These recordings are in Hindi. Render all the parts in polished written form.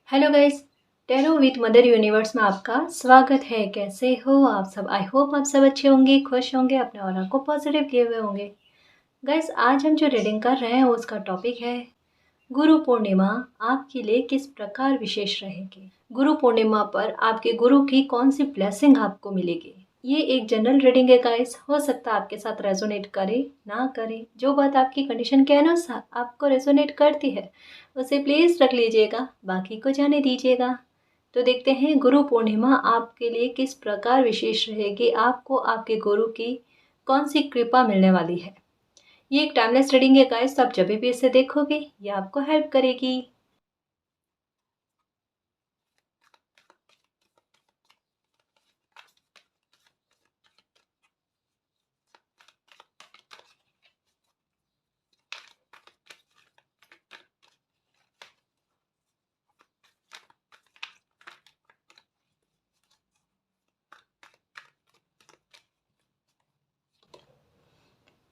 Hello guys. Tarot with mother universe में आपका स्वागत है। कैसे हो आप सब? आई होप आप सब अच्छे होंगे, खुश होंगे, अपने ऑरा को पॉजिटिव किए हुए होंगे। गाइस, आज हम जो रीडिंग कर रहे हैं उसका टॉपिक है गुरु पूर्णिमा आपके लिए किस प्रकार विशेष रहेगी। गुरु पूर्णिमा पर आपके गुरु की कौन सी ब्लेसिंग आपको मिलेगी। ये एक जनरल रीडिंग है गाइस, हो सकता है आपके साथ रेजोनेट करे ना करे। जो बात आपकी कंडीशन के अनुसार आपको रेजोनेट करती है उसे प्लीज रख लीजिएगा, बाकी को जाने दीजिएगा। तो देखते हैं गुरु पूर्णिमा आपके लिए किस प्रकार विशेष रहेगी, आपको आपके गुरु की कौन सी कृपा मिलने वाली है। ये एक टाइमलेस रीडिंग है गाइस, तो आप जब भी इसे देखोगे ये आपको हेल्प करेगी।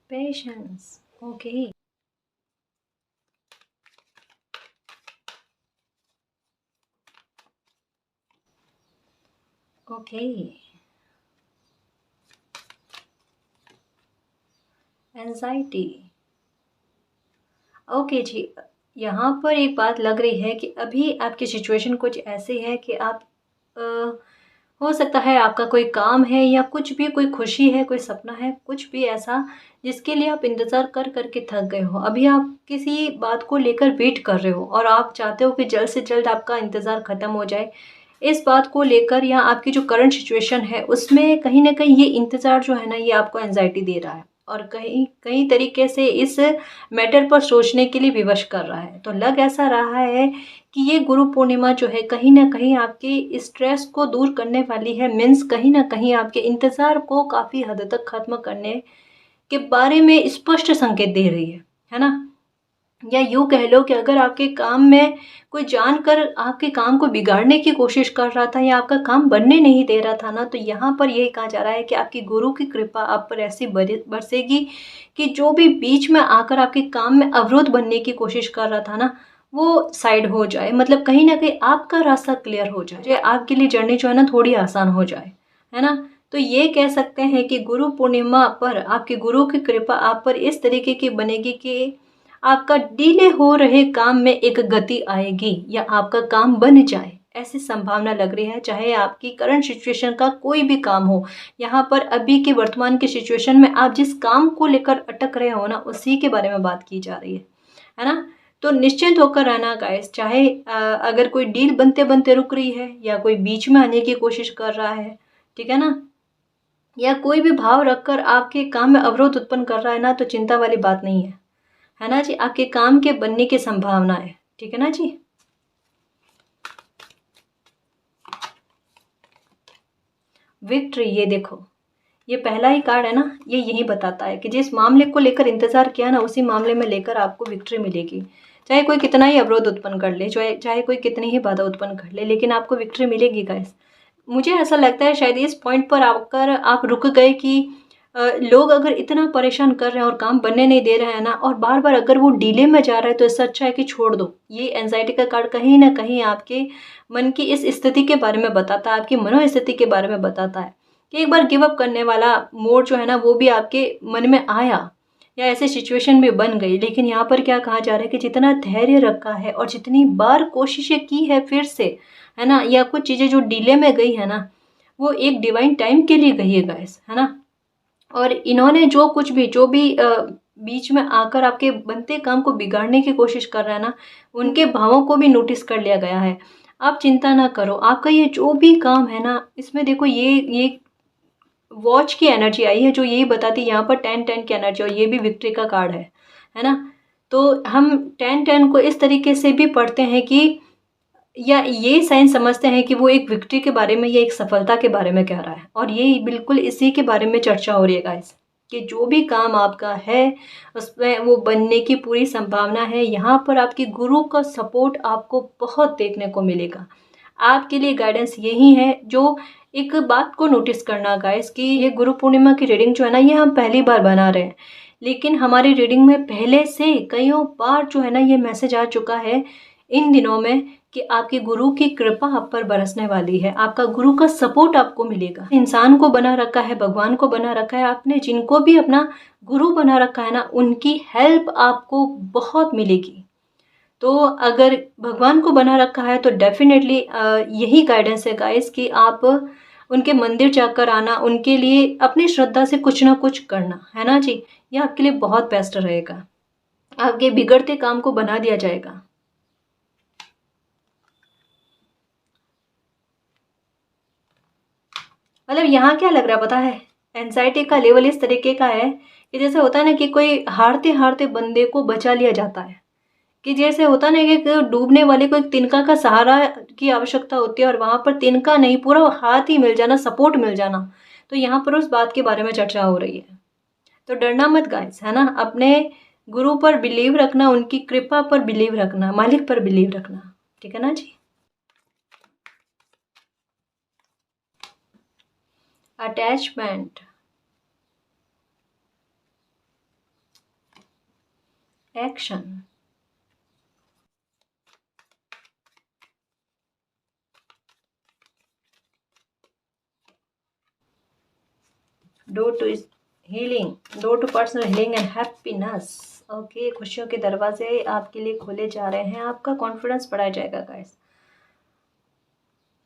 Patience, okay okay. Anxiety, okay जी। यहाँ पर एक बात लग रही है कि अभी आपकी सिचुएशन कुछ ऐसी है कि आप हो सकता है आपका कोई काम है या कुछ भी, कोई खुशी है, कोई सपना है, कुछ भी ऐसा जिसके लिए आप इंतज़ार कर कर के थक गए हो। अभी आप किसी बात को लेकर वेट कर रहे हो और आप चाहते हो कि जल्द से जल्द आपका इंतज़ार ख़त्म हो जाए। इस बात को लेकर या आपकी जो करंट सिचुएशन है उसमें कहीं न कहीं ये इंतज़ार जो है ना, ये आपको एंग्ज़ायटी दे रहा है और कहीं कई तरीके से इस मैटर पर सोचने के लिए विवश कर रहा है। तो लग ऐसा रहा है कि ये गुरु पूर्णिमा जो है कहीं न कहीं आपके स्ट्रेस को दूर करने वाली है। मीन्स कहीं न कहीं आपके इंतज़ार को काफ़ी हद तक ख़त्म करने के बारे में स्पष्ट संकेत दे रही है ना? या यूँ कह लो कि अगर आपके काम में कोई जानकर आपके काम को बिगाड़ने की कोशिश कर रहा था या आपका काम बनने नहीं दे रहा था ना, तो यहाँ पर यही कहा जा रहा है कि आपकी गुरु की कृपा आप पर ऐसी बरसेगी कि जो भी बीच में आकर आपके काम में अवरोध बनने की कोशिश कर रहा था ना, वो साइड हो जाए। मतलब कहीं न कहीं आपका रास्ता क्लियर हो जाए, जो आपके लिए जर्नी जो है ना थोड़ी आसान हो जाए, है ना? तो ये कह सकते हैं कि गुरु पूर्णिमा पर आपके गुरु की कृपा आप पर इस तरीके की बनेगी कि आपका डिले हो रहे काम में एक गति आएगी या आपका काम बन जाए, ऐसी संभावना लग रही है। चाहे आपकी करंट सिचुएशन का कोई भी काम हो, यहाँ पर अभी के वर्तमान की सिचुएशन में आप जिस काम को लेकर अटक रहे हो ना, उसी के बारे में बात की जा रही है ना? तो निश्चिंत होकर रहना गाइस। चाहे अगर कोई डील बनते बनते रुक रही है या कोई बीच में आने की कोशिश कर रहा है, ठीक है ना, या कोई भी भाव रखकर आपके काम में अवरोध उत्पन्न कर रहा है ना, तो चिंता वाली बात नहीं है ना जी। आपके काम के बनने की संभावना है, ठीक है ना जी। विक्ट्री, ये देखो, ये पहला ही कार्ड है ना, ये यही बताता है कि जिस मामले को लेकर इंतजार किया ना, उसी मामले में लेकर आपको विक्ट्री मिलेगी। चाहे कोई कितना ही अवरोध उत्पन्न कर ले, चाहे चाहे कोई कितनी ही बाधा उत्पन्न कर ले, लेकिन आपको विक्ट्री मिलेगी गाइस। मुझे ऐसा लगता है शायद इस पॉइंट पर आकर आप रुक गए कि लोग अगर इतना परेशान कर रहे हैं और काम बनने नहीं दे रहे हैं ना, और बार बार अगर वो डीले में जा रहा है, तो इससे अच्छा है कि छोड़ दो। ये एंजाइटी का कार्ड कहीं ना कहीं आपके मन की इस स्थिति के बारे में बताता है, आपकी मनोस्थिति के बारे में बताता है कि एक बार गिव अप करने वाला मोड जो है ना, वो भी आपके मन में आया या ऐसे सिचुएशन में बन गई। लेकिन यहाँ पर क्या कहा जा रहा है कि जितना धैर्य रखा है और जितनी बार कोशिशें की है फिर से, है ना, या कुछ चीज़ें जो डिले में गई है ना, वो एक डिवाइन टाइम के लिए गई है गाइस, है ना। और इन्होंने जो भी बीच में आकर आपके बनते काम को बिगाड़ने की कोशिश कर रहा है ना, उनके भावों को भी नोटिस कर लिया गया है। आप चिंता ना करो, आपका ये जो भी काम है ना, इसमें देखो ये वॉच की एनर्जी आई है जो यही बताती है। यहाँ पर 10-10 की एनर्जी, और ये भी विक्ट्री का कार्ड है ना। तो हम 10-10 को इस तरीके से भी पढ़ते हैं कि, या ये साइन समझते हैं कि वो एक विक्ट्री के बारे में या एक सफलता के बारे में कह रहा है। और ये बिल्कुल इसी के बारे में चर्चा हो रही है गाइस, कि जो भी काम आपका है उसमें वो बनने की पूरी संभावना है। यहाँ पर आपकी गुरु का सपोर्ट आपको बहुत देखने को मिलेगा। आपके लिए गाइडेंस यही है। जो एक बात को नोटिस करना गाइस, कि ये गुरु पूर्णिमा की रीडिंग जो है ना, ये हम पहली बार बना रहे हैं, लेकिन हमारी रीडिंग में पहले से कईयों बार जो है ना, ये मैसेज आ चुका है। इन दिनों में कि आपके गुरु की कृपा आप पर बरसने वाली है, आपका गुरु का सपोर्ट आपको मिलेगा। इंसान को बना रखा है, भगवान को बना रखा है आपने, जिनको भी अपना गुरु बना रखा है ना, उनकी हेल्प आपको बहुत मिलेगी। तो अगर भगवान को बना रखा है तो डेफिनेटली यही गाइडेंस है गाइस कि आप उनके मंदिर जाकर आना, उनके लिए अपनी श्रद्धा से कुछ ना कुछ करना, है ना जी। ये आपके लिए बहुत बेस्ट रहेगा, आपके बिगड़ते काम को बना दिया जाएगा। मतलब यहाँ क्या लग रहा है पता है, एंजाइटी का लेवल इस तरीके का है कि जैसे होता है ना कि कोई हारते हारते बंदे को बचा लिया जाता है, कि जैसे होता ना कि डूबने वाले को एक तिनका का सहारा की आवश्यकता होती है और वहां पर तिनका नहीं, पूरा हाथ ही मिल जाना, सपोर्ट मिल जाना। तो यहाँ पर उस बात के बारे में चर्चा हो रही है। तो डरना मत गाइस, है ना। अपने गुरु पर बिलीव रखना, उनकी कृपा पर बिलीव रखना, मालिक पर बिलीव रखना, ठीक है ना जी। Attachment, action, door to healing, door to personal healing and happiness. Okay, खुशियों के दरवाजे आपके लिए खोले जा रहे हैं, आपका कॉन्फिडेंस बढ़ाया जाएगा गाइस।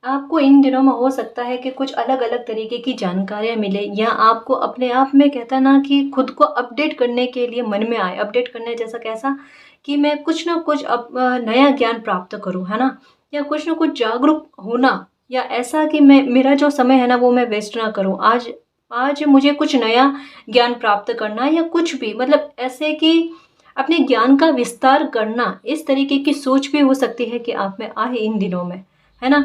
आपको इन दिनों में हो सकता है कि कुछ अलग अलग तरीके की जानकारियाँ मिले, या आपको अपने आप में कहता है ना कि खुद को अपडेट करने के लिए मन में आए। अपडेट करने जैसा कैसा, कि मैं कुछ ना कुछ नया ज्ञान प्राप्त करूँ, है ना, या कुछ ना कुछ जागरूक होना, या ऐसा कि मैं मेरा जो समय है ना वो मैं वेस्ट ना करूँ। आज आज मुझे कुछ नया ज्ञान प्राप्त करना, या कुछ भी मतलब ऐसे कि अपने ज्ञान का विस्तार करना, इस तरीके की सोच भी हो सकती है कि आप में आए इन दिनों में, है ना।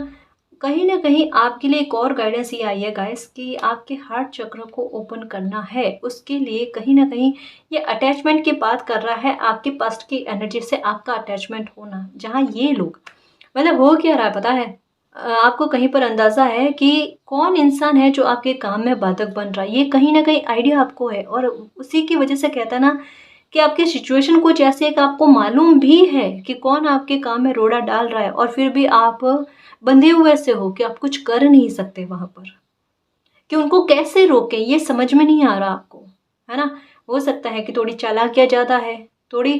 कहीं ना कहीं आपके लिए एक और गाइडेंस ये आई है गाइस कि आपके हार्ट चक्र को ओपन करना है। उसके लिए कहीं ना कहीं ये अटैचमेंट की बात कर रहा है, आपके पास्ट की एनर्जी से आपका अटैचमेंट होना। जहाँ ये लोग मतलब हो क्या रहा है पता है, आपको कहीं पर अंदाजा है कि कौन इंसान है जो आपके काम में बाधक बन रहा है। ये कहीं ना कहीं आइडिया आपको है, और उसी की वजह से कहता है ना कि आपकी सिचुएशन कुछ ऐसी है कि आपको मालूम भी है कि कौन आपके काम में रोड़ा डाल रहा है, और फिर भी आप बंधे हुए से हो कि आप कुछ कर नहीं सकते वहां पर, कि उनको कैसे रोकें ये समझ में नहीं आ रहा आपको, है ना। हो सकता है कि थोड़ी चालाकियाँ ज़्यादा है, थोड़ी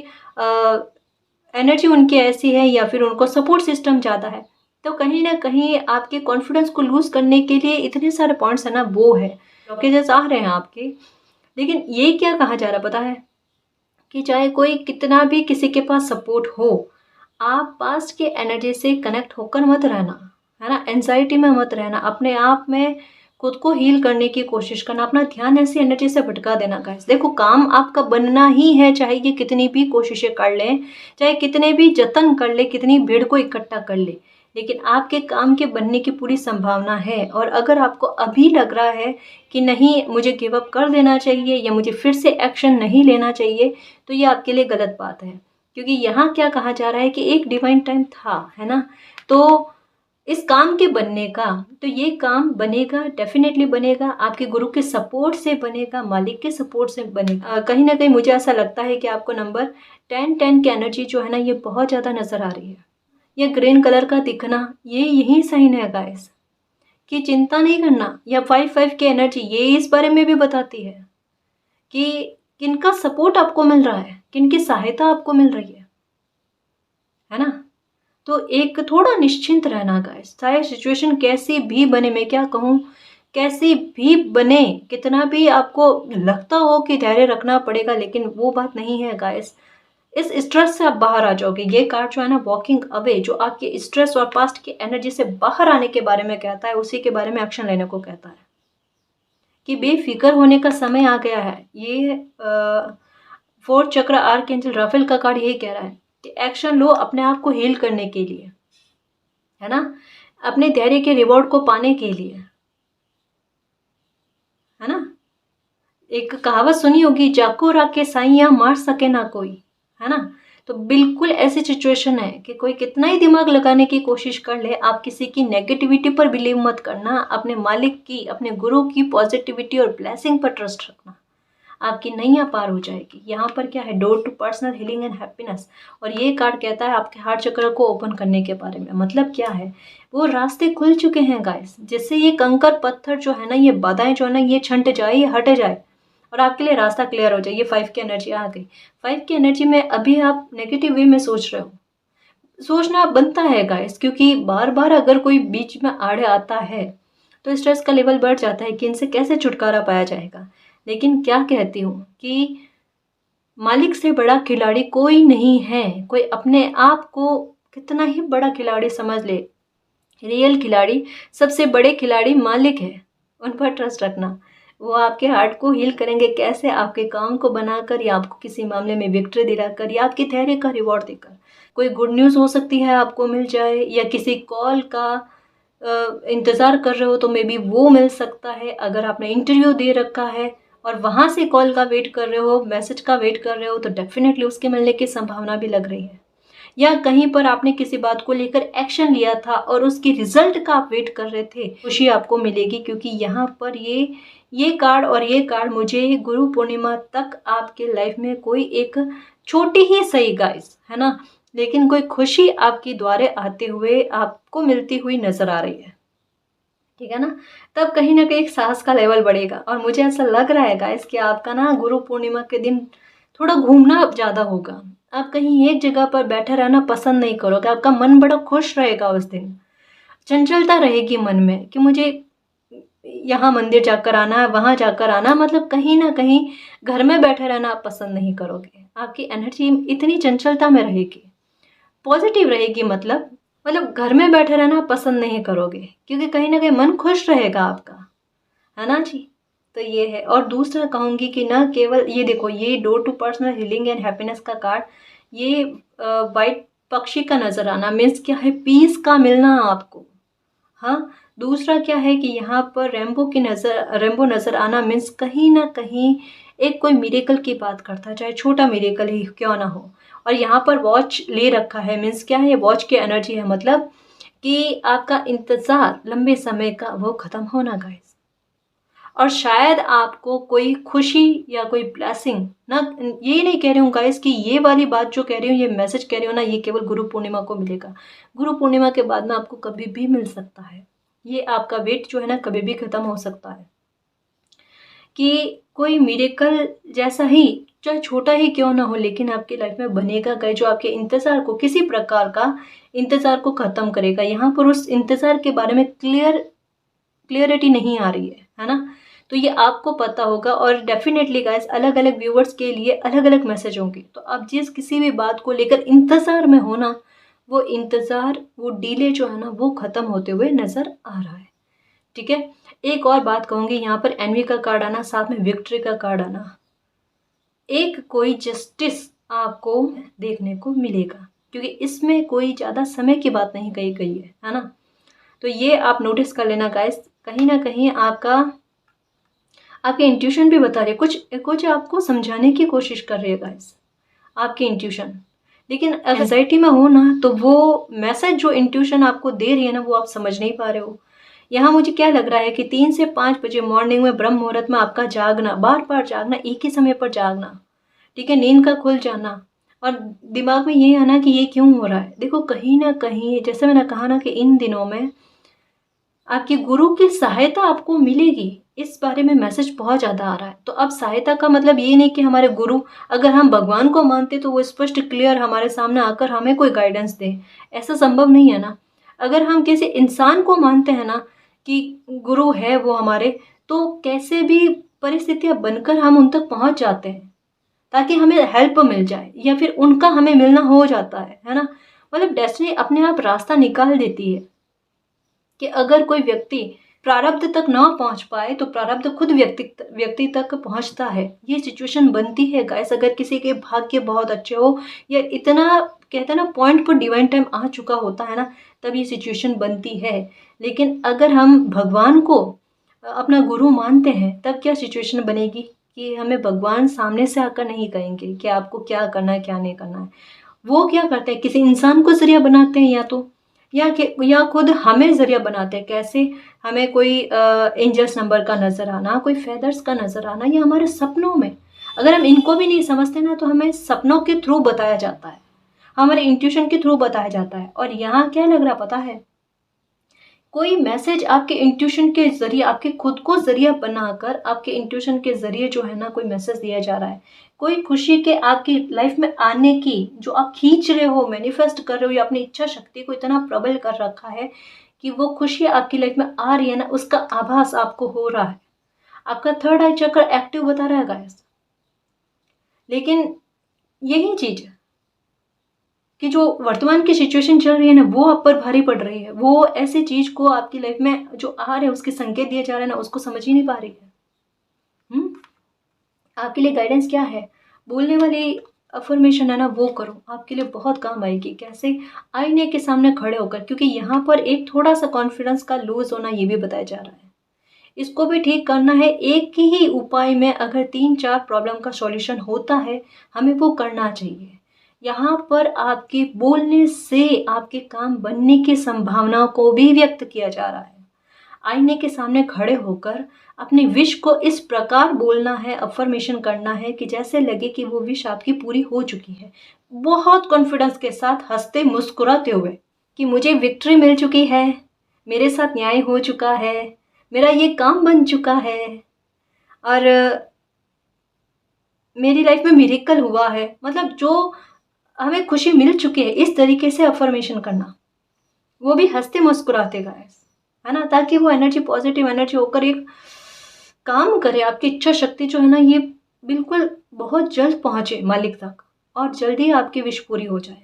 एनर्जी उनकी ऐसी है, या फिर उनको सपोर्ट सिस्टम ज़्यादा है। तो कहीं ना कहीं आपके कॉन्फिडेंस को लूज करने के लिए इतने सारे पॉइंट्स है ना, वो है ब्लॉकेजेस आ रहे हैं आपके। लेकिन ये क्या कहा जा रहा पता है, कि चाहे कोई कितना भी किसी के पास सपोर्ट हो, आप पास्ट के एनर्जी से कनेक्ट होकर मत रहना, है ना। एंजाइटी में मत रहना, अपने आप में खुद को हील करने की कोशिश करना, अपना ध्यान ऐसी एनर्जी से भटका देना गाइस। देखो, काम आपका बनना ही है, चाहे ये कितनी भी कोशिशें कर लें, चाहे कितने भी जतन कर ले, कितनी भीड़ को इकट्ठा कर ले, लेकिन आपके काम के बनने की पूरी संभावना है। और अगर आपको अभी लग रहा है कि नहीं मुझे गिव अप कर देना चाहिए, या मुझे फिर से एक्शन नहीं लेना चाहिए, तो ये आपके लिए गलत बात है। क्योंकि यहाँ क्या कहा जा रहा है कि एक डिवाइन टाइम था, है ना। तो इस काम के बनने का, तो ये काम बनेगा, डेफिनेटली बनेगा, आपके गुरु के सपोर्ट से बनेगा, मालिक के सपोर्ट से बनेगा। कहीं ना कहीं मुझे ऐसा लगता है कि आपको नंबर 10 की एनर्जी जो है ना, ये बहुत ज़्यादा नज़र आ रही है। ये ग्रीन कलर का दिखना, ये यही साइन है गाइस कि चिंता नहीं करना। या 5 की एनर्जी ये इस बारे में भी बताती है कि किनका सपोर्ट आपको मिल रहा है, किनकी सहायता आपको मिल रही है ना। तो एक थोड़ा निश्चिंत रहना गाइस, चाहे सिचुएशन कैसी भी बने, मैं क्या कहूँ, कैसी भी बने, कितना भी आपको लगता हो कि धैर्य रखना पड़ेगा, लेकिन वो बात नहीं है गाइस। इस स्ट्रेस से आप बाहर आ जाओगे। ये कार्ड जो है ना, वॉकिंग अवे, जो आपके स्ट्रेस और पास्ट की एनर्जी से बाहर आने के बारे में कहता है, उसी के बारे में एक्शन लेने को कहता है कि बेफिक्र होने का समय आ गया है। ये फोर्थ चक्र आर्कएंजल राफेल का कार्ड यही कह रहा है कि एक्शन लो अपने आप को हील करने के लिए, है ना, अपने धैर्य के रिवॉर्ड को पाने के लिए, है ना। एक कहावत सुनी होगी, जाको राके साइया मार सके ना कोई, है ना। तो बिल्कुल ऐसी सिचुएशन है कि कोई कितना ही दिमाग लगाने की कोशिश कर ले, आप किसी की नेगेटिविटी पर बिलीव मत करना, अपने मालिक की, अपने गुरु की पॉजिटिविटी और ब्लेसिंग पर ट्रस्ट रखना। आपकी नैया पार हो जाएगी। यहाँ पर क्या है, door to personal healing and happiness, और ये कार्ड कहता है आपके हार्ट चक्र को ओपन करने के बारे में। मतलब क्या है, वो रास्ते खुल चुके हैं गाइस, जिससे ये कंकर पत्थर जो है ना, ये बाधाएं जो है ना, ये छंट जाए, ये हट जाए और आपके लिए रास्ता क्लियर हो जाए। ये 5 की एनर्जी आ गई। 5 की एनर्जी में अभी आप नेगेटिव वे में सोच रहे हो, सोचना बनता है गाइस, क्योंकि बार बार अगर कोई बीच में आड़े आता है तो स्ट्रेस का लेवल बढ़ जाता है कि इनसे कैसे छुटकारा पाया जाएगा। लेकिन क्या कहती हूँ कि मालिक से बड़ा खिलाड़ी कोई नहीं है। कोई अपने आप को कितना ही बड़ा खिलाड़ी समझ ले, रियल खिलाड़ी, सबसे बड़े खिलाड़ी मालिक है। उन पर ट्रस्ट रखना, वो आपके हार्ट को हील करेंगे। कैसे, आपके काम को बनाकर, या आपको किसी मामले में विक्ट्री दिलाकर, या आपकी धैर्य का रिवॉर्ड देकर। कोई गुड न्यूज़ हो सकती है आपको मिल जाए, या किसी कॉल का इंतज़ार कर रहे हो तो मे बी वो मिल सकता है। अगर आपने इंटरव्यू दे रखा है और वहाँ से कॉल का वेट कर रहे हो, मैसेज का वेट कर रहे हो, तो डेफिनेटली उसके मिलने की संभावना भी लग रही है। या कहीं पर आपने किसी बात को लेकर एक्शन लिया था और उसकी रिजल्ट का आप वेट कर रहे थे, खुशी आपको मिलेगी। क्योंकि यहाँ पर ये कार्ड और ये कार्ड मुझे गुरु पूर्णिमा तक आपके लाइफ में कोई एक छोटी ही सही गाइस, है ना, लेकिन कोई खुशी आपके द्वारे आते हुए आपको मिलती हुई नजर आ रही है। ठीक है ना, तब कहीं ना कहीं साहस का लेवल बढ़ेगा। और मुझे ऐसा लग रहा है गाइस कि आपका ना गुरु पूर्णिमा के दिन थोड़ा घूमना ज़्यादा होगा। आप कहीं एक जगह पर बैठे रहना पसंद नहीं करोगे। आपका मन बड़ा खुश रहेगा उस दिन, चंचलता रहेगी मन में कि मुझे यहाँ मंदिर जाकर आना है, वहाँ जाकर आना, मतलब कहीं ना कहीं घर में बैठे रहना आप पसंद नहीं करोगे। आपकी एनर्जी इतनी चंचलता में रहेगी, पॉजिटिव रहेगी। मतलब घर में बैठे रहना पसंद नहीं करोगे, क्योंकि कहीं ना कहीं मन खुश रहेगा आपका, है ना जी। तो ये है। और दूसरा कहूँगी कि ना केवल ये देखो, ये door to personal healing and happiness का कार्ड, ये वाइट पक्षी का नजर आना मीन्स क्या है, पीस का मिलना आपको। हाँ, दूसरा क्या है कि यहाँ पर रेम्बो नजर आना मीन्स कहीं ना कहीं एक कोई मिरेकल की बात करता है, चाहे छोटा मिरेकल ही क्यों ना हो। और यहाँ पर वॉच ले रखा है मीन्स क्या है, ये वॉच की एनर्जी है। मतलब कि आपका इंतजार लंबे समय का वो खत्म होना गाइस। और शायद आपको कोई खुशी या कोई ब्लेसिंग ना, ये नहीं कह रही हूँ गाइस कि ये वाली बात जो कह रही हूँ, ये मैसेज कह रही हूँ ना, ये केवल गुरु पूर्णिमा को मिलेगा। गुरु पूर्णिमा के बाद में आपको कभी भी मिल सकता है। ये आपका वेट जो है ना कभी भी खत्म हो सकता है, कि कोई मिरेकल जैसा ही, चाहे छोटा ही क्यों ना हो, लेकिन आपकी लाइफ में बनेगा गाइस, जो आपके इंतजार को, किसी प्रकार का इंतजार को खत्म करेगा। यहाँ पर उस इंतजार के बारे में क्लियरिटी नहीं आ रही है ना, तो ये आपको पता होगा। और डेफिनेटली गाइस, अलग अलग व्यूवर्स के लिए अलग अलग मैसेज होंगे। तो आप जिस किसी भी बात को लेकर इंतजार में हो ना, वो इंतजार, वो डिले जो है ना, वो खत्म होते हुए नजर आ रहा है। ठीक है। एक और बात कहूंगी, यहाँ पर एनवी का कार्ड आना, साथ में विक्ट्री का कार्ड आना, एक कोई जस्टिस आपको देखने को मिलेगा, क्योंकि इसमें कोई ज्यादा समय की बात नहीं कही गई है ना। तो ये आप नोटिस कर लेना गाइस, कहीं ना कहीं आपके इंट्यूशन भी बता रही है, कुछ आपको समझाने की कोशिश कर रही है गाइस, आपकी इंट्यूशन। लेकिन एंजाइटी में हो ना, तो वो मैसेज जो इंट्यूशन आपको दे रही है ना, वो आप समझ नहीं पा रहे हो। यहाँ मुझे क्या लग रहा है कि 3 से 5 बजे मॉर्निंग में ब्रह्म मुहूर्त में आपका जागना, बार बार जागना, एक ही समय पर जागना, ठीक है, नींद का खुल जाना, और दिमाग में ये आना कि ये क्यों हो रहा है। देखो कहीं ना कहीं, जैसे मैंने कहा ना, कि इन दिनों में आपकी गुरु की सहायता आपको मिलेगी, इस बारे में मैसेज बहुत ज़्यादा आ रहा है। तो अब सहायता का मतलब ये नहीं कि हमारे गुरु, अगर हम भगवान को मानते तो वो स्पष्ट क्लियर हमारे सामने आकर हमें कोई गाइडेंस दे, ऐसा संभव नहीं है ना। अगर हम किसी इंसान को मानते हैं ना कि गुरु है वो हमारे, तो कैसे भी परिस्थितियां बनकर हम उन तक पहुंच जाते हैं ताकि हमें हेल्प मिल जाए, या फिर उनका हमें मिलना हो जाता है ना। मतलब डेस्टिनी अपने आप रास्ता निकाल देती है, कि अगर कोई व्यक्ति प्रारब्ध तक ना पहुंच पाए तो प्रारब्ध खुद व्यक्ति तक पहुंचता है। ये सिचुएशन बनती है गाइस, अगर किसी के भाग्य बहुत अच्छे हो, या इतना कहते हैं ना पॉइंट पर डिवाइन टाइम आ चुका होता है ना, तब ये सिचुएशन बनती है। लेकिन अगर हम भगवान को अपना गुरु मानते हैं, तब क्या सिचुएशन बनेगी कि हमें भगवान सामने से आकर नहीं कहेंगे कि आपको क्या करना है क्या नहीं करना है। वो क्या करते हैं, किसी इंसान को जरिया बनाते हैं, या खुद हमें जरिया बनाते हैं। कैसे, हमें कोई एंजल्स नंबर का नजर आना, कोई फेदर्स का नजर आना, या हमारे सपनों में अगर हम इनको भी नहीं समझते ना तो हमें सपनों के थ्रू बताया जाता है, हमारे इंट्यूशन के थ्रू बताया जाता है। और यहाँ क्या लग रहा पता है, कोई मैसेज आपके इंट्यूशन के ज़रिए, आपके खुद को ज़रिया बनाकर आपके इंट्यूशन के ज़रिए जो है ना कोई मैसेज दिया जा रहा है। कोई खुशी के आपकी लाइफ में आने की जो आप खींच रहे हो, मैनिफेस्ट कर रहे हो, या अपनी इच्छा शक्ति को इतना प्रबल कर रखा है कि वो खुशी आपकी लाइफ में आ रही है ना, उसका आभास आपको हो रहा है। आपका थर्ड आई चक्र एक्टिव बता रहा है गाइस। लेकिन यही चीज़ कि जो वर्तमान की सिचुएशन चल रही है ना, वो आप पर भारी पड़ रही है। वो ऐसी चीज़ को आपकी लाइफ में जो आ रहे हैं, उसके संकेत दिए जा रहे हैं ना, उसको समझ ही नहीं पा रही है। आपके लिए गाइडेंस क्या है? बोलने वाली अफर्मेशन है ना, वो करो, आपके लिए बहुत काम आएगी। कैसे? आईने के सामने खड़े होकर, क्योंकि यहाँ पर एक थोड़ा सा कॉन्फिडेंस का लूज होना ये भी बताया जा रहा है। इसको भी ठीक करना है। एक ही उपाय में अगर 3-4 प्रॉब्लम का सॉल्यूशन होता है, हमें वो करना चाहिए। यहाँ पर आपके बोलने से आपके काम बनने की संभावनाओं को भी व्यक्त किया जा रहा है। आईने के सामने खड़े होकर अपनी विश को इस प्रकार बोलना है, अफर्मेशन करना है कि जैसे लगे कि वो विश आपकी पूरी हो चुकी है। बहुत कॉन्फिडेंस के साथ, हंसते मुस्कुराते हुए, कि मुझे विक्ट्री मिल चुकी है, मेरे साथ न्याय हो चुका है, मेरा ये काम बन चुका है, और मेरी लाइफ में मिरेकल हुआ है। मतलब जो हमें खुशी मिल चुकी है, इस तरीके से अफर्मेशन करना, वो भी हंसते मुस्कुराते गाइस, है ना, ताकि वो एनर्जी पॉजिटिव एनर्जी होकर एक काम करे। आपकी इच्छा शक्ति जो है ना, ये बिल्कुल बहुत जल्द पहुंचे मालिक तक, और जल्दी आपकी विश पूरी हो जाए।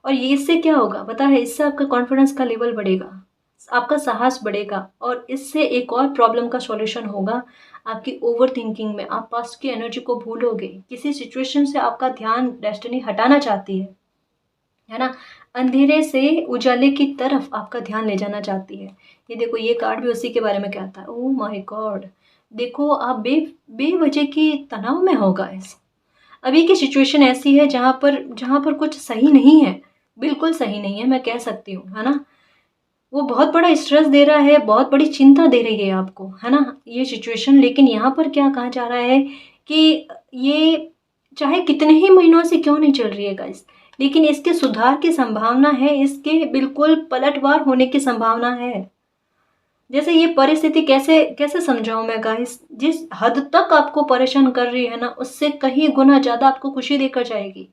और ये इससे क्या होगा पता है? इससे आपका कॉन्फिडेंस का लेवल बढ़ेगा, आपका साहस बढ़ेगा, और इससे एक और प्रॉब्लम का सॉल्यूशन होगा आपकी ओवर थिंकिंग में। आप पास्ट की एनर्जी को भूलोगे, किसी सिचुएशन से आपका ध्यान डेस्टिनी हटाना चाहती है ना, अंधेरे से उजाले की तरफ आपका ध्यान ले जाना चाहती है। ये देखो, ये कार्ड भी उसी के बारे में कहता है। ओह माय गॉड, देखो आप बेवजह की तनाव में हो गाइस। अभी की सिचुएशन ऐसी है जहाँ पर कुछ सही नहीं है, बिल्कुल सही नहीं है, मैं कह सकती हूँ, है ना। वो बहुत बड़ा स्ट्रेस दे रहा है, बहुत बड़ी चिंता दे रही है आपको, है ना, ये सिचुएशन। लेकिन यहाँ पर क्या कहा जा रहा है कि ये चाहे कितने ही महीनों से क्यों नहीं चल रही है गाइस, लेकिन इसके सुधार की संभावना है, इसके बिल्कुल पलटवार होने की संभावना है। जैसे ये परिस्थिति कैसे कैसे समझाऊं मैं गाइस, जिस हद तक आपको परेशान कर रही है ना, उससे कहीं गुना ज़्यादा आपको खुशी देकर जाएगी,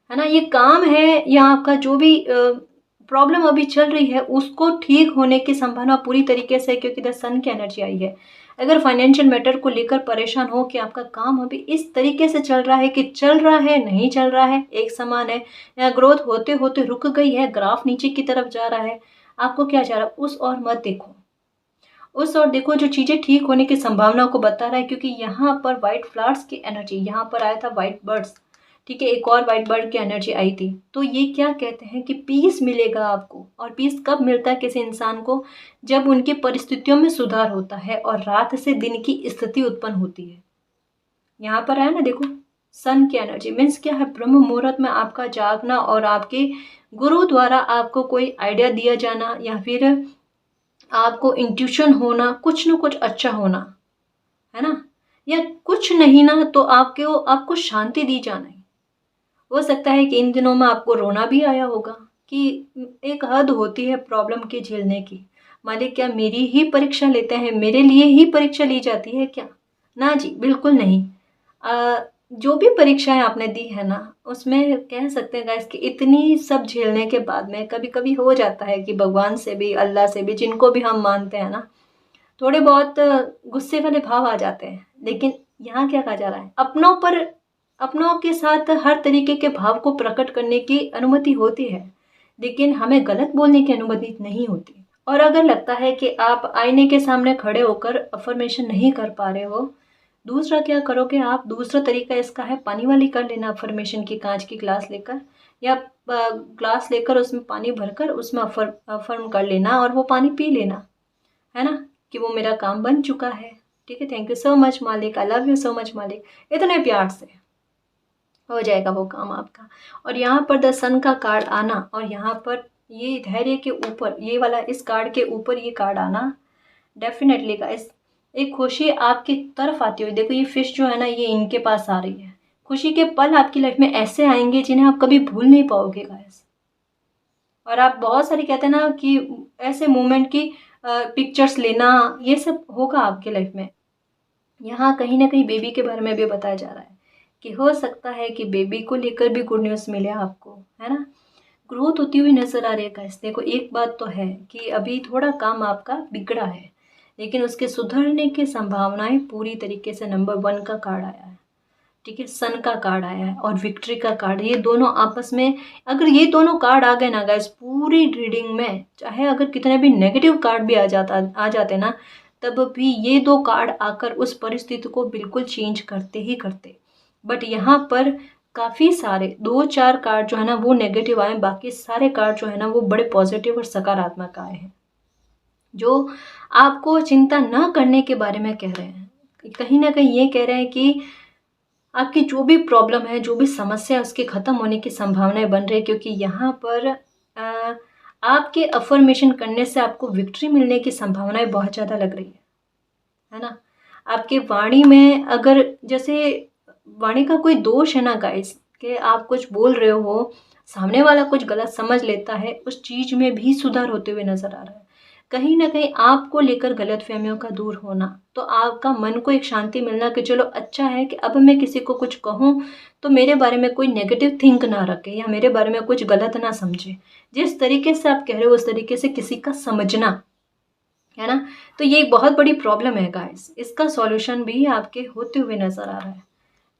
है ना। ये काम है या आपका जो भी प्रॉब्लम अभी चल रही है, उसको ठीक होने की संभावना पूरी तरीके से, क्योंकि द सन की एनर्जी आई है। अगर फाइनेंशियल मैटर को लेकर परेशान हो कि आपका काम अभी इस तरीके से चल रहा है कि चल रहा है, नहीं चल रहा है, एक समान है, या ग्रोथ होते होते रुक गई है, ग्राफ नीचे की तरफ जा रहा है, आपको क्या जा रहा है, उस और मत देखो, उस और देखो जो चीज़ें ठीक होने की संभावना को बता रहा है। क्योंकि यहाँ पर वाइट फ्लावर्स की एनर्जी, यहाँ पर आया था वाइट बर्ड्स, ठीक है, एक और वाइट बर्ड की एनर्जी आई थी। तो ये क्या कहते हैं कि पीस मिलेगा आपको। और पीस कब मिलता है किसी इंसान को? जब उनकी परिस्थितियों में सुधार होता है और रात से दिन की स्थिति उत्पन्न होती है। यहाँ पर है ना, देखो, सन की एनर्जी मीन्स क्या है? ब्रह्म मुहूर्त में आपका जागना, और आपके गुरु द्वारा आपको कोई आइडिया दिया जाना, या फिर आपको इंट्यूशन होना, कुछ न कुछ अच्छा होना, है ना, या कुछ नहीं ना तो आपको शांति दी जाना। हो सकता है कि इन दिनों में आपको रोना भी आया होगा कि एक हद होती है प्रॉब्लम के झेलने की। मालिक क्या मेरी ही परीक्षा लेते हैं, मेरे लिए ही परीक्षा ली जाती है क्या? ना जी, बिल्कुल नहीं। जो भी परीक्षाएं आपने दी है ना, उसमें कह सकते हैं गाइस कि इतनी सब झेलने के बाद में कभी कभी हो जाता है कि भगवान से भी, अल्लाह से भी, जिनको भी हम मानते हैं ना, थोड़े बहुत गुस्से वाले भाव आ जाते हैं। लेकिन यहाँ क्या कहा जा रहा है, अपनों के साथ हर तरीके के भाव को प्रकट करने की अनुमति होती है, लेकिन हमें गलत बोलने की अनुमति नहीं होती। और अगर लगता है कि आप आईने के सामने खड़े होकर अफर्मेशन नहीं कर पा रहे हो, दूसरा क्या करोगे आप? दूसरा तरीका इसका है, पानी वाली कर लेना अफर्मेशन की, कांच की ग्लास लेकर, या ग्लास लेकर उसमें पानी भरकर उसमें अफर्म कर लेना, और वो पानी पी लेना, है ना, कि वो मेरा काम बन चुका है। ठीक है, थैंक यू सो मच मालिक, I love you so much मालिक, इतने प्यार से हो जाएगा वो काम आपका। और यहाँ पर द सन का कार्ड आना, और यहाँ पर ये धैर्य के ऊपर, ये वाला इस कार्ड के ऊपर ये कार्ड आना, डेफिनेटली गाइस एक खुशी आपकी तरफ आती हुई, देखो ये फिश जो है ना, ये इनके पास आ रही है। खुशी के पल आपकी लाइफ में ऐसे आएंगे जिन्हें आप कभी भूल नहीं पाओगे गाइस। और आप बहुत सारी कहते हैं ना कि ऐसे मोमेंट की पिक्चर्स लेना, ये सब होगा आपके लाइफ में। यहाँ कहीं ना कहीं बेबी के बारे में भी बताया जा रहा है कि हो सकता है कि बेबी को लेकर भी गुड न्यूज़ मिले आपको, है ना। ग्रोथ होती हुई नजर आ रही है गाइस। देखो एक बात तो है कि अभी थोड़ा काम आपका बिगड़ा है, लेकिन उसके सुधरने की संभावनाएं पूरी तरीके से। नंबर 1 का कार्ड आया है, ठीक है, सन का कार्ड आया है और विक्ट्री का कार्ड। ये दोनों आपस में, अगर ये दोनों कार्ड आ गए ना गाइस पूरी रीडिंग में, चाहे अगर कितने भी नेगेटिव कार्ड भी आ जाते ना, तब भी ये दो कार्ड आकर उस परिस्थिति को बिल्कुल चेंज करते ही करते। बट यहाँ पर काफ़ी सारे 2-4 कार्ड जो है ना वो नेगेटिव आए, बाकी सारे कार्ड जो है ना वो बड़े पॉजिटिव और सकारात्मक आए हैं, जो आपको चिंता न करने के बारे में कह रहे हैं। कहीं ना कहीं ये कह रहे हैं कि आपकी जो भी प्रॉब्लम है, जो भी समस्या है, उसके ख़त्म होने की संभावनाएं बन रही है, क्योंकि यहाँ पर आपके अफर्मेशन करने से आपको विक्ट्री मिलने की संभावनाएं बहुत ज़्यादा लग रही है ना। आपके वाणी में अगर जैसे वाणी का कोई दोष है ना गाइस, कि आप कुछ बोल रहे हो, सामने वाला कुछ गलत समझ लेता है, उस चीज़ में भी सुधार होते हुए नज़र आ रहा है। कहीं ना कहीं आपको लेकर गलतफहमियों का दूर होना, तो आपका मन को एक शांति मिलना कि चलो अच्छा है कि अब मैं किसी को कुछ कहूँ तो मेरे बारे में कोई नेगेटिव थिंक ना रखे या मेरे बारे में कुछ गलत ना समझे। जिस तरीके से आप कह रहे हो उस तरीके से किसी का समझना, है ना। तो ये एक बहुत बड़ी प्रॉब्लम है गाइस, इसका सॉल्यूशन भी आपके होते हुए नजर आ रहा है,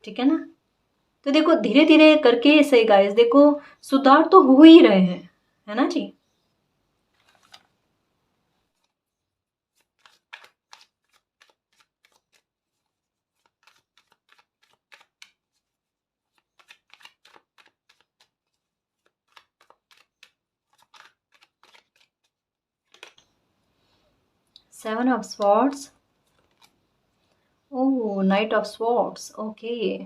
ठीक है ना। तो देखो धीरे धीरे करके सही गाइस, देखो सुधार तो हो ही रहे हैं, है ना जी। Seven of swords, oh knight of swords, okay.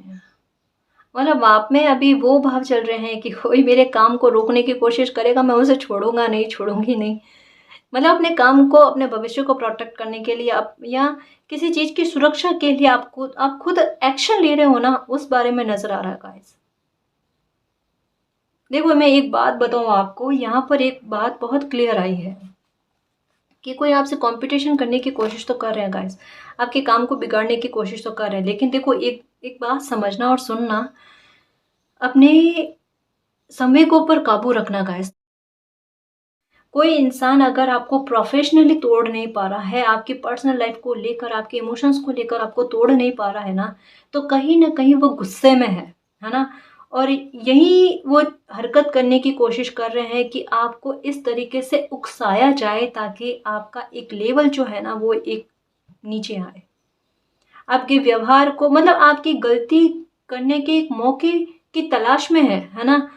मतलब आप में अभी वो भाव चल रहे हैं कि कोई मेरे काम को रोकने की कोशिश करेगा, मैं उसे छोड़ूंगा नहीं, छोड़ूंगी नहीं। मतलब अपने काम को, अपने भविष्य को प्रोटेक्ट करने के लिए आप, या किसी चीज़ की सुरक्षा के लिए आप खुद एक्शन ले रहे हो ना, उस बारे में नजर आ रहा है गाइस। देखो मैं एक बात बताऊं आपको, यहाँ पर एक बात बहुत क्लियर आई है कि कोई आपसे कंपटीशन करने की कोशिश तो कर रहे हैं गाइस, आपके काम को बिगाड़ने की कोशिश तो कर रहे हैं। लेकिन देखो एक एक बात समझना और सुनना, अपने समय को ऊपर काबू रखना गाइस। कोई इंसान अगर आपको प्रोफेशनली तोड़ नहीं पा रहा है, आपकी पर्सनल लाइफ को लेकर, आपके इमोशंस को लेकर आपको तोड़ नहीं पा रहा है ना, तो कहीं ना कहीं वो गुस्से में है ना। और यही वो हरकत करने की कोशिश कर रहे हैं कि आपको इस तरीके से उकसाया जाए ताकि आपका एक लेवल जो है ना वो एक नीचे आए। आपके व्यवहार को, मतलब आपकी गलती करने के एक मौके की तलाश में है ना।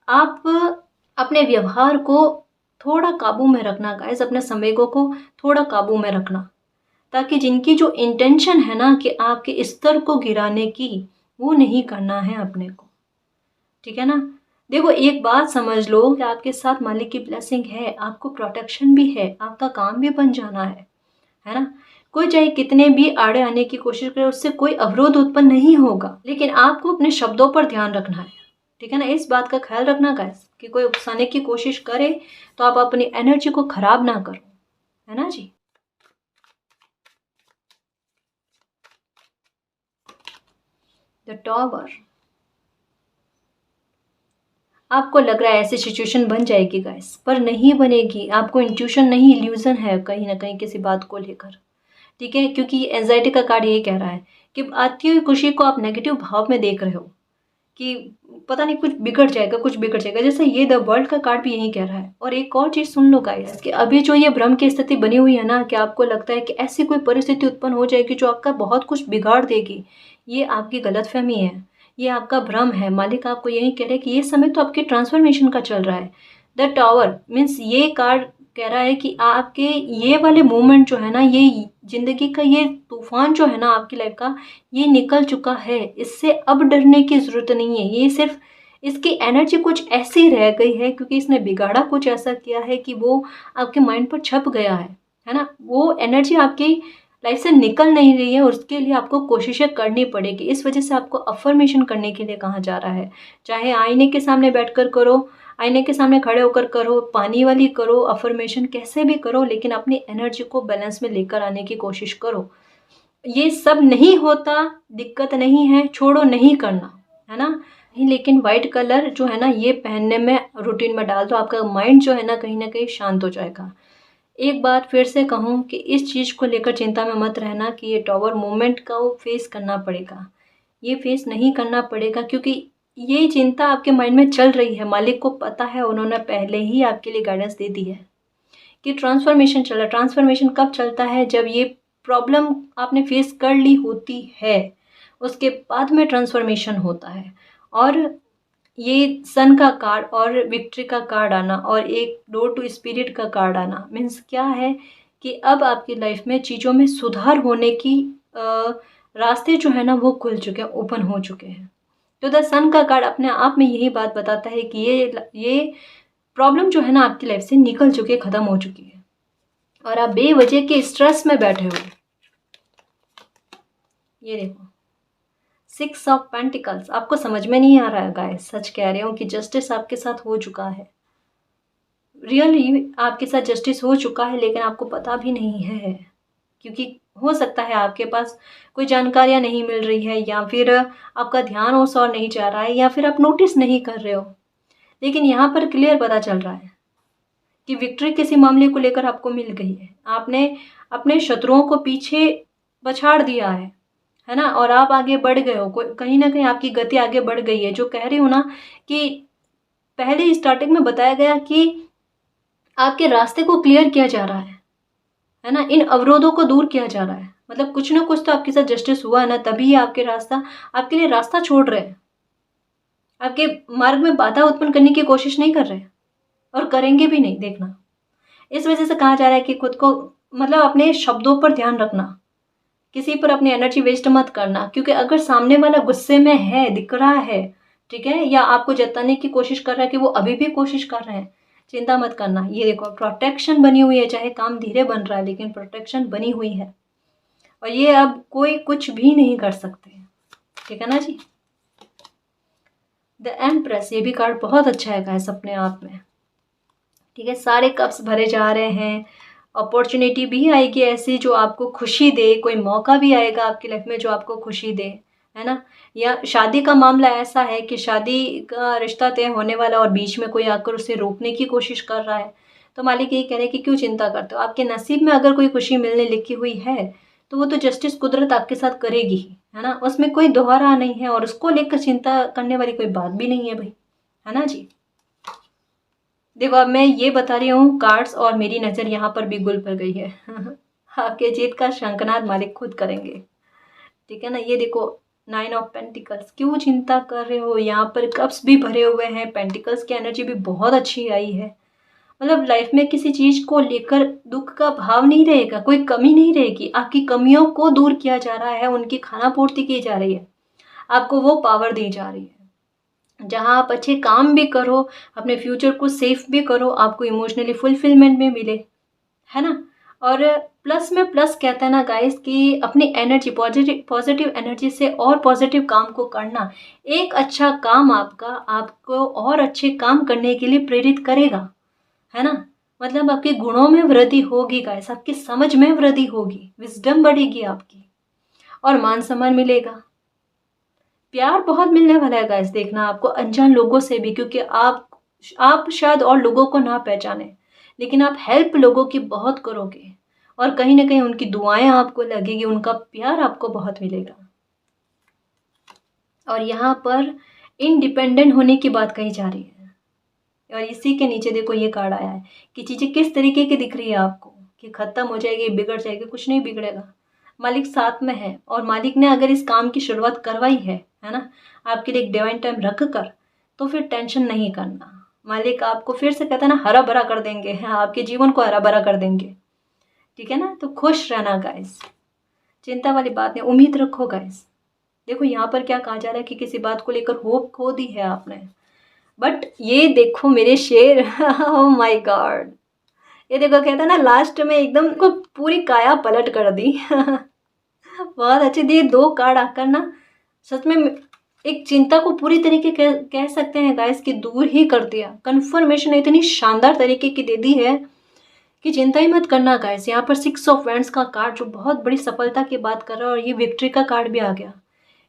आप अपने व्यवहार को थोड़ा काबू में रखना गाइस, अपने संवेगों को थोड़ा काबू में रखना, ताकि जिनकी जो इंटेंशन है ना कि आपके स्तर को गिराने की, वो नहीं करना है अपने को, ठीक है ना। देखो एक बात समझ लो कि आपके साथ मालिक की ब्लेसिंग है, आपको प्रोटेक्शन भी है, आपका काम भी बन जाना है ना। कोई चाहे कितने भी आड़े आने की कोशिश करे, उससे कोई अवरोध उत्पन्न नहीं होगा, लेकिन आपको अपने शब्दों पर ध्यान रखना है, ठीक है ना। इस बात का ख्याल रखना गाइस कि कोई उकसाने की कोशिश करे तो आप अपनी एनर्जी को खराब ना करो, है ना जी। द टॉवर, आपको लग रहा है ऐसी सिचुएशन बन जाएगी गाइस, पर नहीं बनेगी। आपको इंट्यूशन नहीं, इल्यूजन है कहीं ना कहीं किसी बात को लेकर, ठीक है। क्योंकि एंजाइटी का कार्ड यही कह रहा है कि आती हुई खुशी को आप नेगेटिव भाव में देख रहे हो कि पता नहीं कुछ बिगड़ जाएगा, कुछ बिगड़ जाएगा, जैसे ये द वर्ल्ड का कार्ड भी यही कह रहा है। और एक और चीज़ सुन लो गाइस कि अभी जो ये भ्रम की स्थिति बनी हुई है ना, कि आपको लगता है कि ऐसी कोई परिस्थिति उत्पन्न हो जाएगी जो आपका बहुत कुछ बिगाड़ देगी, ये आपकी गलतफहमी है, ये आपका भ्रम है। मालिक आपको यही कह रहे हैं कि ये समय तो आपके ट्रांसफॉर्मेशन का चल रहा है। द टावर मीन्स ये कार्ड कह रहा है कि आपके ये वाले मोमेंट जो है ना, ये जिंदगी का ये तूफान जो है ना आपकी लाइफ का, ये निकल चुका है। इससे अब डरने की ज़रूरत नहीं है। ये सिर्फ इसकी एनर्जी कुछ ऐसी रह गई है क्योंकि इसने बिगाड़ा कुछ ऐसा किया है कि वो आपके माइंड पर छप गया है ना। वो एनर्जी आपकी लाइफ से निकल नहीं रही है, उसके लिए आपको कोशिशें करनी पड़ेगी। इस वजह से आपको अफ़र्मेशन करने के लिए कहा जा रहा है। चाहे आईने के सामने बैठकर करो, आईने के सामने खड़े होकर करो, पानी वाली करो, अफ़र्मेशन कैसे भी करो, लेकिन अपनी एनर्जी को बैलेंस में लेकर आने की कोशिश करो। ये सब नहीं होता, दिक्कत नहीं है, छोड़ो, नहीं करना, है ना? नहीं, लेकिन वाइट कलर जो है ना, ये पहनने में रूटीन में डाल दो, आपका माइंड जो है ना कहीं न कहीं शांत हो जाएगा। एक बात फिर से कहूँ कि इस चीज़ को लेकर चिंता में मत रहना कि ये टॉवर मूवमेंट को फेस करना पड़ेगा। ये फेस नहीं करना पड़ेगा, क्योंकि ये चिंता आपके माइंड में चल रही है। मालिक को पता है, उन्होंने पहले ही आपके लिए गाइडेंस दे दी है कि ट्रांसफॉर्मेशन चल रहा है। ट्रांसफॉर्मेशन कब चलता है? जब ये प्रॉब्लम आपने फेस कर ली होती है, उसके बाद में ट्रांसफॉर्मेशन होता है। और ये सन का कार्ड और विक्ट्री का कार्ड आना और एक डोर टू स्पिरिट का कार्ड आना मीन्स क्या है कि अब आपकी लाइफ में चीज़ों में सुधार होने की रास्ते जो है ना वो खुल चुके हैं, ओपन हो चुके हैं। तो द सन का कार्ड अपने आप में यही बात बताता है कि ये प्रॉब्लम जो है ना आपकी लाइफ से निकल चुकी है, ख़त्म हो चुकी है, और आप बेवजह के स्ट्रेस में बैठे हो। ये देखो, 6 ऑफ पेंटिकल्स, आपको समझ में नहीं आ रहा है गाइस, सच कह रही हूँ कि जस्टिस आपके साथ हो चुका है। रियली आपके साथ जस्टिस हो चुका है, लेकिन आपको पता भी नहीं है, क्योंकि हो सकता है आपके पास कोई जानकारियाँ नहीं मिल रही है, या फिर आपका ध्यान उस ओर नहीं जा रहा है, या फिर आप नोटिस नहीं कर रहे हो। लेकिन यहाँ पर क्लियर पता चल रहा है कि विक्ट्री किसी मामले को लेकर आपको मिल गई है। आपने अपने शत्रुओं को पीछे पछाड़ दिया है ना, और आप आगे बढ़ गए हो। कोई कहीं ना कहीं आपकी गति आगे बढ़ गई है। जो कह रही हूँ ना कि पहले स्टार्टिंग में बताया गया कि आपके रास्ते को क्लियर किया जा रहा है ना, इन अवरोधों को दूर किया जा रहा है। मतलब कुछ ना कुछ तो आपके साथ जस्टिस हुआ है ना, तभी आपके रास्ता आपके लिए रास्ता छोड़ रहे हैं, आपके मार्ग में बाधा उत्पन्न करने की कोशिश नहीं कर रहे हैं, और करेंगे भी नहीं, देखना। इस वजह से कहा जा रहा है कि खुद को मतलब अपने शब्दों पर ध्यान रखना, किसी पर अपनी एनर्जी वेस्ट मत करना, क्योंकि अगर सामने वाला गुस्से में है, दिख रहा है, ठीक है, या आपको जताने की कोशिश कर रहा है कि वो अभी भी कोशिश कर रहे हैं, चिंता मत करना। ये देखो, प्रोटेक्शन बनी हुई है, चाहे काम धीरे बन रहा है लेकिन प्रोटेक्शन बनी हुई है, और ये अब कोई कुछ भी नहीं कर सकते, ठीक है ना जी। द एम्प्रेस, ये भी कार्ड बहुत अच्छा है गाइस अपने आप में, ठीक है। सारे कप्स भरे जा रहे हैं, अपॉर्चुनिटी भी आएगी ऐसी जो आपको खुशी दे, कोई मौका भी आएगा आपकी लाइफ में जो आपको खुशी दे, है ना। या शादी का मामला ऐसा है कि शादी का रिश्ता तय होने वाला और बीच में कोई आकर उसे रोकने की कोशिश कर रहा है, तो मालिक यही कह रहे हैं कि क्यों चिंता करते हो, आपके नसीब में अगर कोई खुशी मिलने लिखी हुई है तो वो तो जस्टिस कुदरत आपके साथ करेगी ही, है ना, उसमें कोई दोहरा नहीं है, और उसको लेकर चिंता करने वाली कोई बात भी नहीं है भाई, है ना जी। देखो, अब मैं ये बता रही हूँ कार्ड्स, और मेरी नज़र यहाँ पर भी गुल पर गई है आपके जीत का शंखनाद मालिक खुद करेंगे, ठीक है ना। ये देखो, 9 ऑफ पेंटिकल्स, क्यों चिंता कर रहे हो, यहाँ पर कप्स भी भरे हुए हैं, पेंटिकल्स की एनर्जी भी बहुत अच्छी आई है। मतलब लाइफ में किसी चीज़ को लेकर दुख का भाव नहीं रहेगा, कोई कमी नहीं रहेगी, आपकी कमियों को दूर किया जा रहा है, उनकी खाना पूर्ति की जा रही है, आपको वो पावर दी जा रही है। जहाँ आप अच्छे काम भी करो, अपने फ्यूचर को सेफ भी करो, आपको इमोशनली फुलफिलमेंट भी मिले, है ना। और प्लस में प्लस कहता है ना गाइस कि अपनी एनर्जी, पॉजिटिव पॉजिटिव एनर्जी से और पॉजिटिव काम को करना, एक अच्छा काम आपका आपको और अच्छे काम करने के लिए प्रेरित करेगा, है ना। मतलब आपके गुणों में वृद्धि होगी गाइस, आपकी समझ में वृद्धि होगी, विजडम बढ़ेगी आपकी, और मान सम्मान मिलेगा। प्यार बहुत मिलने वाला है गाइस, देखना आपको अनजान लोगों से भी, क्योंकि आप शायद और लोगों को ना पहचाने, लेकिन आप हेल्प लोगों की बहुत करोगे, और कहीं ना कहीं उनकी दुआएं आपको लगेगी, उनका प्यार आपको बहुत मिलेगा। और यहाँ पर इंडिपेंडेंट होने की बात कही जा रही है, और इसी के नीचे देखो ये कार्ड आया है कि चीज़ें किस तरीके की दिख रही है आपको, कि ख़त्म हो जाएगी, बिगड़ जाएगी, कुछ नहीं बिगड़ेगा, मालिक साथ में है, और मालिक ने अगर इस काम की शुरुआत करवाई है ना, आपके लिए एक डिवाइन टाइम रख कर, तो फिर टेंशन नहीं करना। मालिक आपको फिर से कहता है ना, हरा भरा कर देंगे, हाँ, आपके जीवन को हरा भरा कर देंगे, ठीक है ना। तो खुश रहना गाइस, चिंता वाली बात नहीं, उम्मीद रखो गाइस। देखो यहाँ पर क्या कहा जा रहा है कि किसी बात को लेकर होप खो दी है आपने, बट ये देखो मेरे शेर ओह माय गॉड, ये देखो कहता है ना लास्ट में एकदम को पूरी काया पलट कर दी। बहुत अच्छे दिए 2 कार्ड आकर ना सच में एक चिंता को पूरी तरीके कह सकते हैं गाइस कि दूर ही कर दिया। कन्फर्मेशन इतनी शानदार तरीके की दे दी है कि चिंता ही मत करना गाइस। यहाँ पर 6 ऑफ वैंड्स का कार्ड जो बहुत बड़ी सफलता की बात कर रहा है, और ये विक्ट्री का कार्ड भी आ गया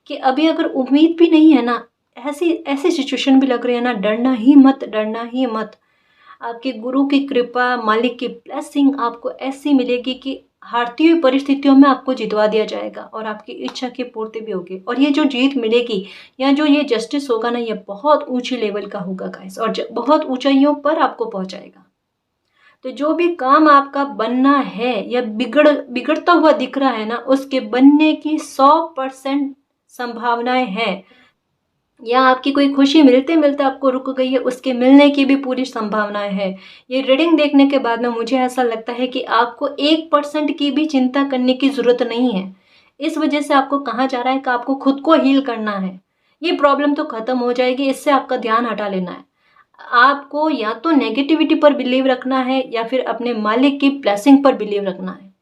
कि अभी अगर उम्मीद भी नहीं है ना, ऐसी ऐसी सिचुएशन भी लग रही है ना, डरना ही मत, डरना ही मत। आपके गुरु की कृपा, मालिक की ब्लेसिंग आपको ऐसी मिलेगी कि हारती हुई परिस्थितियों में आपको जितवा दिया जाएगा और आपकी इच्छा की पूर्ति भी होगी। और ये जो जीत मिलेगी या जो ये जस्टिस होगा ना, ये बहुत ऊंची लेवल का होगा गाइस, और बहुत ऊंचाइयों पर आपको पहुंचाएगा। तो जो भी काम आपका बनना है या बिगड़ता हुआ दिख रहा है ना, उसके बनने की 100% संभावनाएं हैं। या आपकी कोई खुशी मिलते मिलते आपको रुक गई है, उसके मिलने की भी पूरी संभावनाएं है। ये रीडिंग देखने के बाद में मुझे ऐसा लगता है कि आपको 1% की भी चिंता करने की ज़रूरत नहीं है। इस वजह से आपको कहा जा रहा है कि आपको खुद को हील करना है। ये प्रॉब्लम तो ख़त्म हो जाएगी, इससे आपका ध्यान हटा लेना है। आपको या तो नेगेटिविटी पर बिलीव रखना है या फिर अपने मालिक की ब्लेसिंग पर बिलीव रखना है।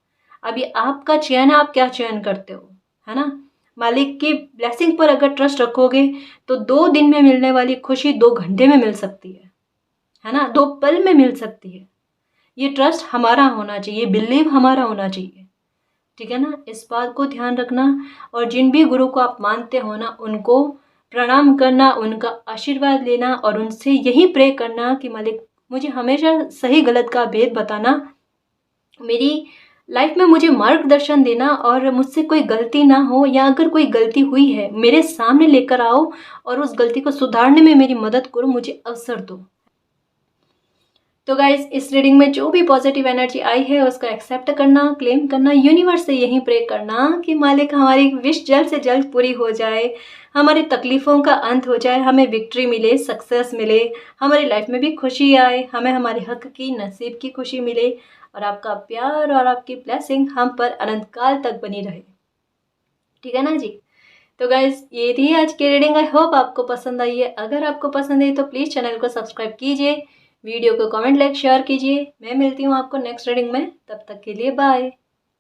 अभी आपका चयन है, आप क्या चयन करते हो, है ना। मालिक की ब्लेसिंग पर अगर ट्रस्ट रखोगे तो 2 दिन में मिलने वाली खुशी 2 घंटे में मिल सकती है ना, 2 पल में मिल सकती है। ये ट्रस्ट हमारा होना चाहिए, बिलीव हमारा होना चाहिए, ठीक है ना। इस बात को ध्यान रखना। और जिन भी गुरु को आप मानते हो ना, उनको प्रणाम करना, उनका आशीर्वाद लेना और उनसे यही प्रे करना कि मालिक मुझे हमेशा सही गलत का भेद बताना, मेरी लाइफ में मुझे मार्गदर्शन देना, और मुझसे कोई गलती ना हो, या अगर कोई गलती हुई है मेरे सामने लेकर आओ और उस गलती को सुधारने में मेरी मदद करो, मुझे अवसर दो। तो गाइज इस रीडिंग में जो भी पॉजिटिव एनर्जी आई है उसको एक्सेप्ट करना, क्लेम करना, यूनिवर्स से यही प्रे करना कि मालिक हमारी विश जल्द से जल्द पूरी हो जाए, हमारी तकलीफ़ों का अंत हो जाए, हमें विक्ट्री मिले, सक्सेस मिले, हमारी लाइफ में भी खुशी आए, हमें हमारे हक की, नसीब की खुशी मिले, और आपका प्यार और आपकी ब्लेसिंग हम पर अनंत काल तक बनी रहे, ठीक है ना जी। तो गाइज ये थी आज की रीडिंग। आई होप आपको पसंद आई है। अगर आपको पसंद आई तो प्लीज़ चैनल को सब्सक्राइब कीजिए, वीडियो को कमेंट, लाइक, शेयर कीजिए। मैं मिलती हूँ आपको नेक्स्ट रीडिंग में, तब तक के लिए बाय।